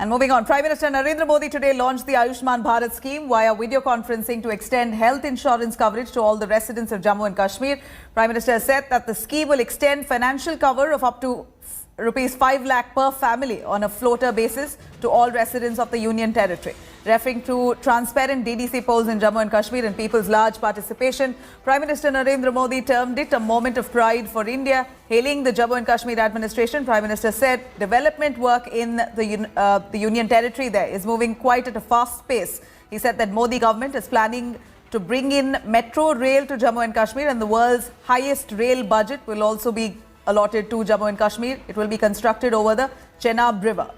And moving on, Prime Minister Narendra Modi today launched the Ayushman Bharat scheme via video conferencing to extend health insurance coverage to all the residents of Jammu and Kashmir. Prime Minister said that the scheme will extend financial cover of up to rupees 5 lakh per family on a floater basis to all residents of the Union Territory. Referring to transparent DDC polls in Jammu and Kashmir and people's large participation, Prime Minister Narendra Modi termed it a moment of pride for India. Hailing the Jammu and Kashmir administration, Prime Minister said development work in the Union Territory there is moving quite at a fast pace. He said that Modi government is planning to bring in metro rail to Jammu and Kashmir, and the world's highest rail budget will also be allotted to Jammu and Kashmir. It will be constructed over the Chenab River.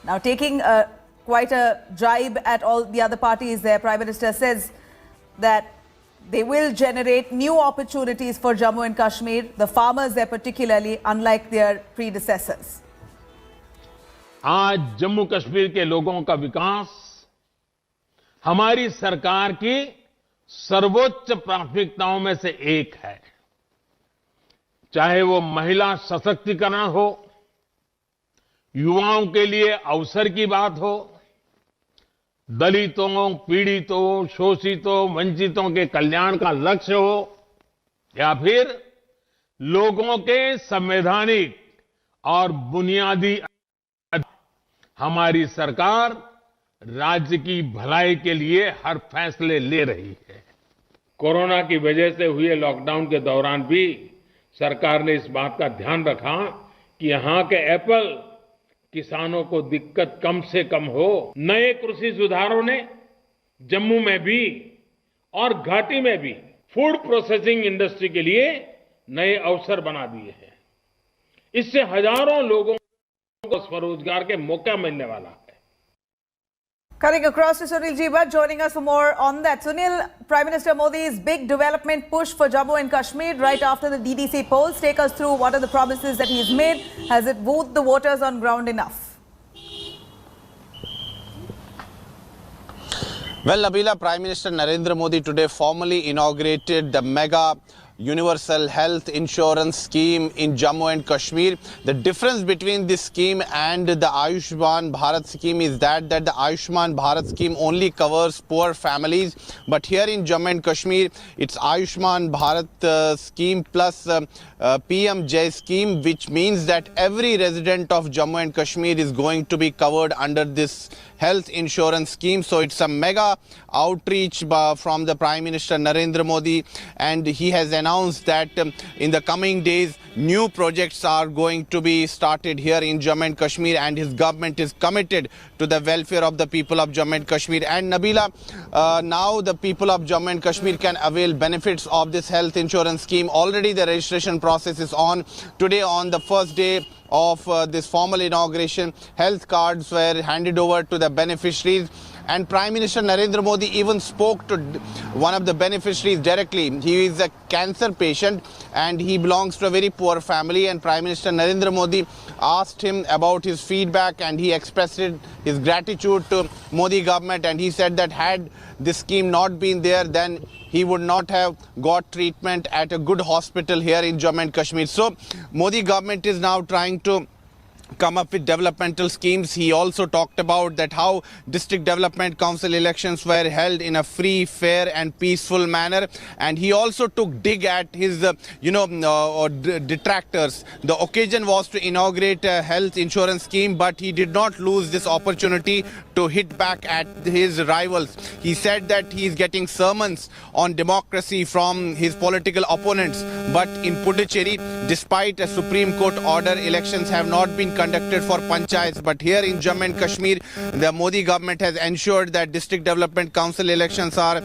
Now, taking quite a jibe at all the other parties there, Prime Minister says that they will generate new opportunities for Jammu and Kashmir, the farmers there particularly, unlike their predecessors. आज जम्मू कश्मीर के लोगों का विकास हमारी सरकार की सर्वोच्च प्राथमिकताओं में से एक है। चाहे वो महिला सशक्तिकरण हो, युवाओं के लिए अवसर की बात हो, दलितों, पीड़ितों, शोषितों, वंचितों के कल्याण का लक्ष्य हो, या फिर लोगों के संवैधानिक और बुनियादी, हमारी सरकार राज्य की भलाई के लिए हर फैसले ले रही है। कोरोना की वजह से हुए लॉकडाउन के दौरान भी सरकार ने इस बात का ध्यान रखा कि यहां के एप्पल किसानों को दिक्कत कम से कम हो। नए कृषि सुधारों ने जम्मू में भी और घाटी में भी फूड प्रोसेसिंग इंडस्ट्री के लिए नए अवसर बना दिए हैं। इससे हजारों लोगों को स्वरोजगार के मौका मिलने वाला है। Cutting across to Sunil Jiba, joining us for more on that. Sunil, Prime Minister Modi's big development push for Jammu and Kashmir right after the DDC polls. Take us through what are the promises that he's made. Has it wooed the voters on ground enough? Well, Nabila, Prime Minister Narendra Modi today formally inaugurated the mega universal health insurance scheme in Jammu and Kashmir. The difference between this scheme and the Ayushman Bharat scheme is that the Ayushman Bharat scheme only covers poor families, but here in Jammu and Kashmir it's Ayushman Bharat scheme plus PMJ scheme, which means that every resident of Jammu and Kashmir is going to be covered under this health insurance scheme. So it's a mega outreach from the Prime Minister Narendra Modi, and he has announced that in the coming days new projects are going to be started here in Jammu and Kashmir, and his government is committed to the welfare of the people of Jammu and Kashmir. And Nabila, now the people of Jammu and Kashmir can avail benefits of this health insurance scheme. Already the registration process is on. Today, on the first day of this formal inauguration, health cards were handed over to the beneficiaries, and Prime Minister Narendra Modi even spoke to one of the beneficiaries directly. He is a cancer patient and he belongs to a very poor family, and Prime Minister Narendra Modi asked him about his feedback, and he expressed his gratitude to Modi government, and he said that had this scheme not been there, then he would not have got treatment at a good hospital here in Jammu and Kashmir. So Modi government is now trying to come up with developmental schemes. He also talked about that how district development council elections were held in a free, fair and peaceful manner, and he also took dig at his detractors. The occasion was to inaugurate a health insurance scheme, but he did not lose this opportunity to hit back at his rivals. He said that he is getting sermons on democracy from his political opponents, but in Puducherry, despite a Supreme Court order, elections have not been conducted for panchayats, but here in Jammu and Kashmir the Modi government has ensured that district development council elections are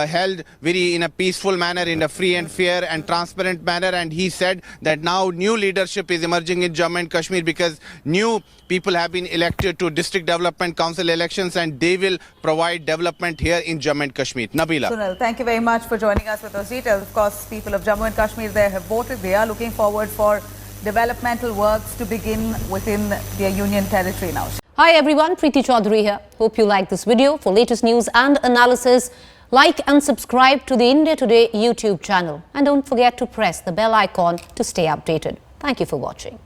held in a peaceful manner, in a free and fair and transparent manner. And he said that now new leadership is emerging in Jammu and Kashmir because new people have been elected to district development council elections, and they will provide development here in Jammu and Kashmir. Nabila. Sunil, thank you very much for joining us with those details. Of course, people of Jammu and Kashmir there have voted. They are looking forward for developmental works to begin within their union territory now. Hi everyone, Preeti Chaudhary here. Hope you like this video. For latest news and analysis, like and subscribe to the India Today YouTube channel. And don't forget to press the bell icon to stay updated. Thank you for watching.